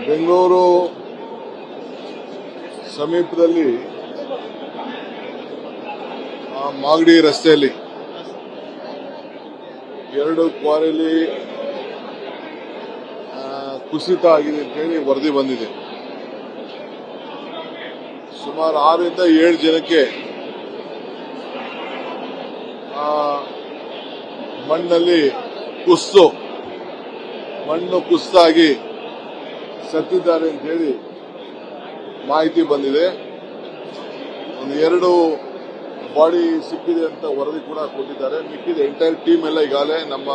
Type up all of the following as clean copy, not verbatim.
ಬೆಂಗಳೂರು ಸಮೀಪದಲ್ಲಿ ಮಾಗಡಿ ರಸ್ತೆಯಲ್ಲಿ ಎರಡು ಕ್ವಾರಿಲಿ ಕುಸಿತ ಆಗಿದೆ ಅಂತ ಹೇಳಿ ವರದಿ ಬಂದಿದೆ. ಸುಮಾರು 6 ರಿಂದ 7 ಜನಕ್ಕೆ ಮಣ್ಣಲ್ಲಿ ಮಣ್ಣು ಕುಸಿತಾಗಿ ಸತ್ತಿದ್ದಾರೆ ಅಂತ ಹೇಳಿ ಮಾಹಿತಿ ಬಂದಿದೆ. ಒಂದು 2 ಬಾಡಿ ಸಿಕ್ಕಿದೆ ಅಂತ ವರದಿ ಕೂಡ ಕೊಟ್ಟಿದ್ದಾರೆ. ಮಿಕ್ಕಿದ ಎಂಟೈರ್ ಟೀಮ್ ಎಲ್ಲ ಈಗಾಗಲೇ ನಮ್ಮ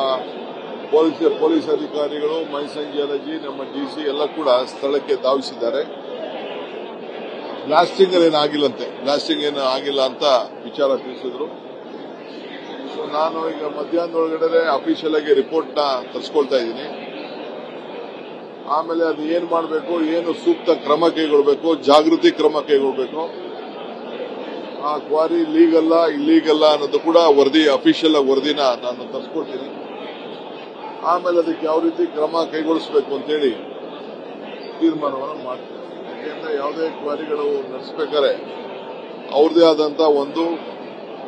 ಪೊಲೀಸ್ ಅಧಿಕಾರಿಗಳು, ಮೈಸಂಜಿಯಾಲಜಿ, ನಮ್ಮ ಡಿಸಿ ಎಲ್ಲ ಕೂಡ ಸ್ಥಳಕ್ಕೆ ಧಾವಿಸಿದ್ದಾರೆ. ಬ್ಲಾಸ್ಟಿಂಗ್ ಏನು ಆಗಿಲ್ಲ ಅಂತ ವಿಚಾರ ತಿಳಿಸಿದ್ರು. ಸೊ ನಾನು ಈಗ ಮಧ್ಯಾಹ್ನದೊಳಗಡೆ ಅಫಿಷಿಯಲ್ ಆಗಿ ರಿಪೋರ್ಟ್ ನ ತರಿಸ್ಕೊಳ್ತಾ ಇದ್ದೀನಿ. ಆಮೇಲೆ ಅದು ಏನ್ ಮಾಡಬೇಕು, ಏನು ಸೂಕ್ತ ಕ್ರಮ ಕೈಗೊಳ್ಳಬೇಕು, ಜಾಗೃತಿ ಕ್ರಮ ಕೈಗೊಳ್ಳಬೇಕು, ಆ ಕ್ವಾರಿ ಇಲ್ಲೀಗಲ್ಲ ಅನ್ನೋದು ಕೂಡ ಅಫಿಷಿಯಲ್ ವರದಿನ ನಾನು ತರಿಸ್ಕೊಳ್ತೀನಿ. ಆಮೇಲೆ ಅದಕ್ಕೆ ಯಾವ ರೀತಿ ಕ್ರಮ ಕೈಗೊಳಿಸಬೇಕು ಅಂತೇಳಿ ತೀರ್ಮಾನವನ್ನು ಮಾಡ್ತೀನಿ. ಯಾಕೆಂದ್ರೆ ಯಾವುದೇ ಕ್ವಾರಿಗಳು ನಡೆಸಬೇಕಾದ್ರೆ ಅವ್ರದೇ ಆದಂತ ಒಂದು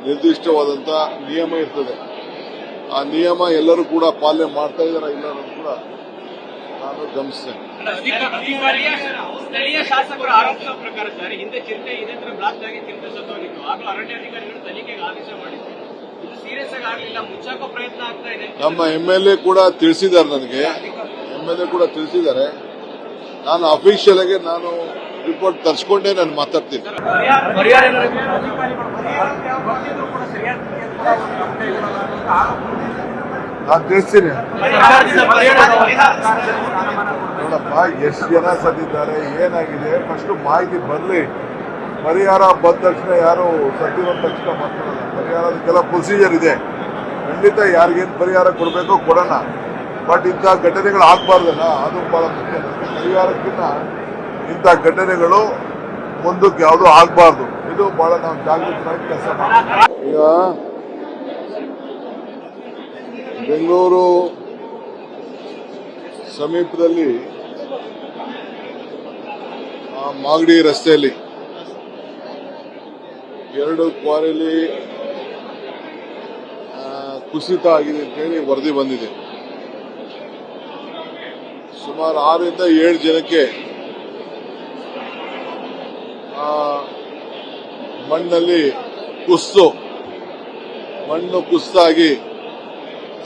ನಿರ್ದಿಷ್ಟವಾದಂತ ನಿಯಮ ಇರ್ತದೆ. ಆ ನಿಯಮ ಎಲ್ಲರೂ ಕೂಡ ಪಾಲನೆ ಮಾಡ್ತಾ ಇದಾರ ಇಲ್ಲ ಅನ್ನೋದು ಕೂಡ ನಾನು ಗಮನಿಸ್ತೇನೆ. ಸ್ಥಳೀಯ ಶಾಸಕರು ಆರೋಪಿಸುವ ಪ್ರಕಾರ ಸರ್, ಹಿಂದೆ ಚಿರತೆ ಬ್ಲಾಸ್ಟ್ ಆಗಿ ಚಿರತೆ ಸತ್ತೋಗಿತ್ತು. ಆಗಲೂ ಅರಣ್ಯಾಧಿಕಾರಿಗಳು ತನಿಖೆಗೆ ಆದೇಶ ಮಾಡಿದ್ರು. ಇದು ಸೀರಿಯಸ್ ಆಗಿ ಆಗಲಿಲ್ಲ, ಮುಚ್ಚಾಕೋ ಪ್ರಯತ್ನ ಆಗ್ತಾ ಇದೆ. ನಮ್ಮ MLA ಕೂಡ ತಿಳಿಸಿದ್ದಾರೆ, ನಾನು ಅಫಿಷಿಯಲ್ ಆಗಿ ರಿಪೋರ್ಟ್ ತರಿಸ್ಕೊಂಡೇ ನಾನು ಮಾತಾಡ್ತೀನಿ. ನಾನು ತಿಳಿಸ್ತೀನಿ. ನೋಡಪ್ಪ, ಎಷ್ಟು ಜನ ಸತ್ತಿದ್ದಾರೆ, ಏನಾಗಿದೆ, ಫಸ್ಟ್ ಮಾಹಿತಿ ಬರಲಿ. ಪರಿಹಾರ ಬಂದ ತಕ್ಷಣ ಯಾರು ಸತ್ತಿರೋ ತಕ್ಷಣ ಮಾತಾಡಲ್ಲ. ಪರಿಹಾರದಕ್ಕೆಲ್ಲ ಪ್ರೊಸೀಜರ್ ಇದೆ. ಖಂಡಿತ ಯಾರಿಗೇನು ಪರಿಹಾರ ಕೊಡಬೇಕೋ ಕೊಡೋಣ. ಬಟ್ ಇಂಥ ಘಟನೆಗಳು ಆಗಬಾರ್ದಲ್ಲ, ಅದು ಬಹಳ ಮುಖ್ಯ. ಪರಿಹಾರಕ್ಕಿಂತ ಇಂಥ ಘಟನೆಗಳು ಮುಂದಕ್ಕೆ ಯಾವುದೂ ಆಗಬಾರ್ದು. ಇದು ಬಹಳ ನಾವು ಜಾಗೃತರಾಗಿ ಕೆಲಸ ಮಾಡ್ತೀವಿ. ಈಗ ಬೆಂಗಳೂರು ಸಮೀಪದಲ್ಲಿ ಮಾಗಡಿ ರಸ್ತೆಯಲ್ಲಿ ಎರಡು ಕ್ವಾರಿಲಿ ಕುಸಿತ ಆಗಿದೆ ಅಂತ ಹೇಳಿ ವರದಿ ಬಂದಿದೆ. ಸುಮಾರು 6 ರಿಂದ 7 ಜನಕ್ಕೆ ಮಣ್ಣಲ್ಲಿ ಮಣ್ಣು ಕುಸಿತಾಗಿ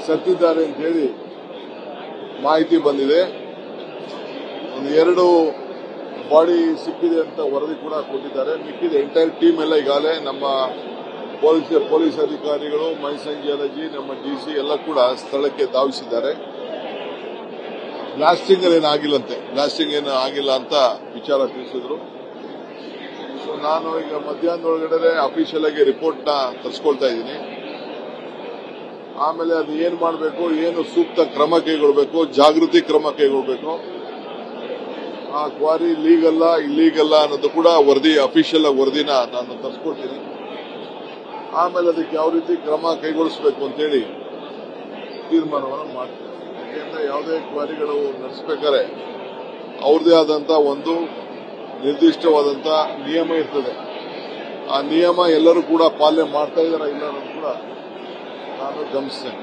ಸತ್ತಿದ್ದಾರೆ ಅಂತ ಹೇಳಿ ಮಾಹಿತಿ ಬಂದಿದೆ. ಒಂದು 2 ಬಾಡಿ ಸಿಕ್ಕಿದೆ ಅಂತ ವರದಿ ಕೂಡ ಕೊಟ್ಟಿದ್ದಾರೆ. ಮಿಕ್ಕಿದ ಎಂಟೈರ್ ಟೀಮ್ ಎಲ್ಲ ಈಗಾಗಲೇ ನಮ್ಮ ಪೊಲೀಸ್ ಅಧಿಕಾರಿಗಳು, ಮೈಸಂಜಿಯಾಲಜಿ, ನಮ್ಮ ಡಿಸಿ ಎಲ್ಲ ಕೂಡ ಸ್ಥಳಕ್ಕೆ ಧಾವಿಸಿದ್ದಾರೆ. ಬ್ಲಾಸ್ಟಿಂಗ್ ಏನು ಆಗಿಲ್ಲ ಅಂತ ವಿಚಾರ ತಿಳಿಸಿದ್ರು. ಸೊ ನಾನು ಈಗ ಮಧ್ಯಾಹ್ನದೊಳಗಡೆ ಅಫಿಷಿಯಲ್ ಆಗಿ ರಿಪೋರ್ಟ್ ನ ತರಿಸ್ಕೊಳ್ತಾ ಇದ್ದೀನಿ. ಆಮೇಲೆ ಅದು ಏನ್ ಮಾಡಬೇಕು, ಏನು ಸೂಕ್ತ ಕ್ರಮ ಕೈಗೊಳ್ಳಬೇಕು, ಜಾಗೃತಿ ಕ್ರಮ ಕೈಗೊಳ್ಳಬೇಕು, ಆ ಕ್ವಾರಿ ಇಲ್ಲೀಗಲ್ಲ ಅನ್ನೋದು ಕೂಡ ಅಫಿಷಿಯಲ್ ವರದಿನ ನಾನು ತರಿಸ್ಕೊಳ್ತೀನಿ. ಆಮೇಲೆ ಅದಕ್ಕೆ ಯಾವ ರೀತಿ ಕ್ರಮ ಕೈಗೊಳಿಸಬೇಕು ಅಂತೇಳಿ ತೀರ್ಮಾನವನ್ನು ಮಾಡ್ತೀನಿ. ಯಾಕೆಂದ್ರೆ ಯಾವುದೇ ಕ್ವಾರಿಗಳು ನಡೆಸಬೇಕಾದ್ರೆ ಅವ್ರದೇ ಆದಂತ ಒಂದು ನಿರ್ದಿಷ್ಟವಾದಂತ ನಿಯಮ ಇರ್ತದೆ. ಆ ನಿಯಮ ಎಲ್ಲರೂ ಕೂಡ ಪಾಲನೆ ಮಾಡ್ತಾ ಇದಾರ ಇಲ್ಲ ಅನ್ನೋದು ಕೂಡ ನಾನು ಗಮನಿಸ್ತೇನೆ.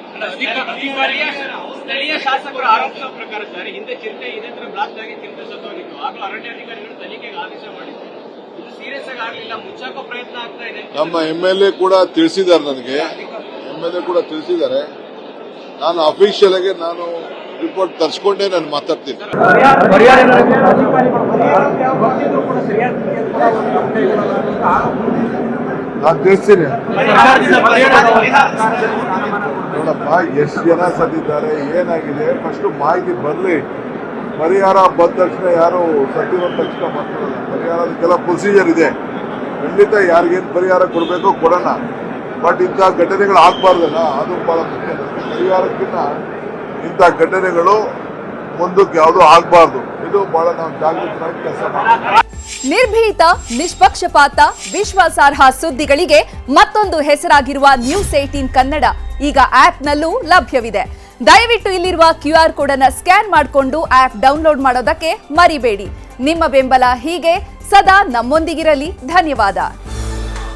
ಸ್ಥಳೀಯ ಶಾಸಕರು ಆರೋಪಿಸುವ ಪ್ರಕಾರ ಸರ್, ಹಿಂದೆ ಚಿರತೆ ಬ್ಲಾಸ್ಟ್ ಆಗಿ ಚಿರತೆ ಸತ್ತೋಗಿತ್ತು. ಆಗಲೂ ಅರಣ್ಯಾಧಿಕಾರಿಗಳು ತನಿಖೆಗೆ ಆದೇಶ ಮಾಡಿದ್ರು. ಇದು ಸೀರಿಯಸ್ ಆಗಿ ಆಗಲಿಲ್ಲ, ಮುಚ್ಚಾಕೋ ಪ್ರಯತ್ನ ಆಗ್ತಾ ಇದೆ. ನಮ್ಮ MLA ಕೂಡ ತಿಳಿಸಿದ್ದಾರೆ. ನಾನು ಅಫಿಷಿಯಲ್ ಆಗಿ ರಿಪೋರ್ಟ್ ತರಿಸ್ಕೊಂಡೇ ನಾನು ಮಾತಾಡ್ತೀನಿ. ನಾನು ತಿಳಿಸ್ತೀನಿ. ನೋಡಪ್ಪ, ಎಷ್ಟು ಜನ ಸತ್ತಿದ್ದಾರೆ, ಏನಾಗಿದೆ, ಫಸ್ಟ್ ಮಾಹಿತಿ ಬರಲಿ. ಪರಿಹಾರ ಬಂದ ತಕ್ಷಣ ಯಾರು ಸತ್ತಿರೋ ತಕ್ಷಣ ಮಾತಾಡಲ್ಲ. ಪರಿಹಾರದಕ್ಕೆಲ್ಲ ಪ್ರೊಸೀಜರ್ ಇದೆ. ಖಂಡಿತ ಯಾರಿಗೇನು ಪರಿಹಾರ ಕೊಡಬೇಕೋ ಕೊಡೋಣ. ಬಟ್ ಇಂಥ ಘಟನೆಗಳು ಆಗಬಾರ್ದಲ್ಲ, ಅದು ಬಹಳ ಮುಖ್ಯ. ಪರಿಹಾರಕ್ಕಿಂತ ಇಂಥ ಘಟನೆಗಳು ಮುಂದಕ್ಕೆ ಯಾವುದೂ ಆಗಬಾರ್ದು. ಇದು ಬಹಳ ನಾವು ಜಾಗೃತರಾಗಿ ಕೆಲಸ ಮಾಡ್ತೀವಿ. ನಿರ್ಭೀತ, ನಿಷ್ಪಕ್ಷಪಾತ, ವಿಶ್ವಾಸಾರ್ಹ ಸುದ್ದಿಗಳಿಗೆ ಮತ್ತೊಂದು ಹೆಸರಾಗಿರುವ ನ್ಯೂಸ್ 18 ಕನ್ನಡ ಈಗ ಆಪ್ನಲ್ಲೂ ಲಭ್ಯವಿದೆ. ದಯವಿಟ್ಟು ಇಲ್ಲಿರುವ QR ಕೋಡ್ ಅನ್ನು ಸ್ಕ್ಯಾನ್ ಮಾಡಿಕೊಂಡು ಆಪ್ ಡೌನ್ಲೋಡ್ ಮಾಡೋದಕ್ಕೆ ಮರಿಬೇಡಿ. ನಿಮ್ಮ ಬೆಂಬಲ ಹೀಗೆ ಸದಾ ನಮ್ಮೊಂದಿಗಿರಲಿ. ಧನ್ಯವಾದ.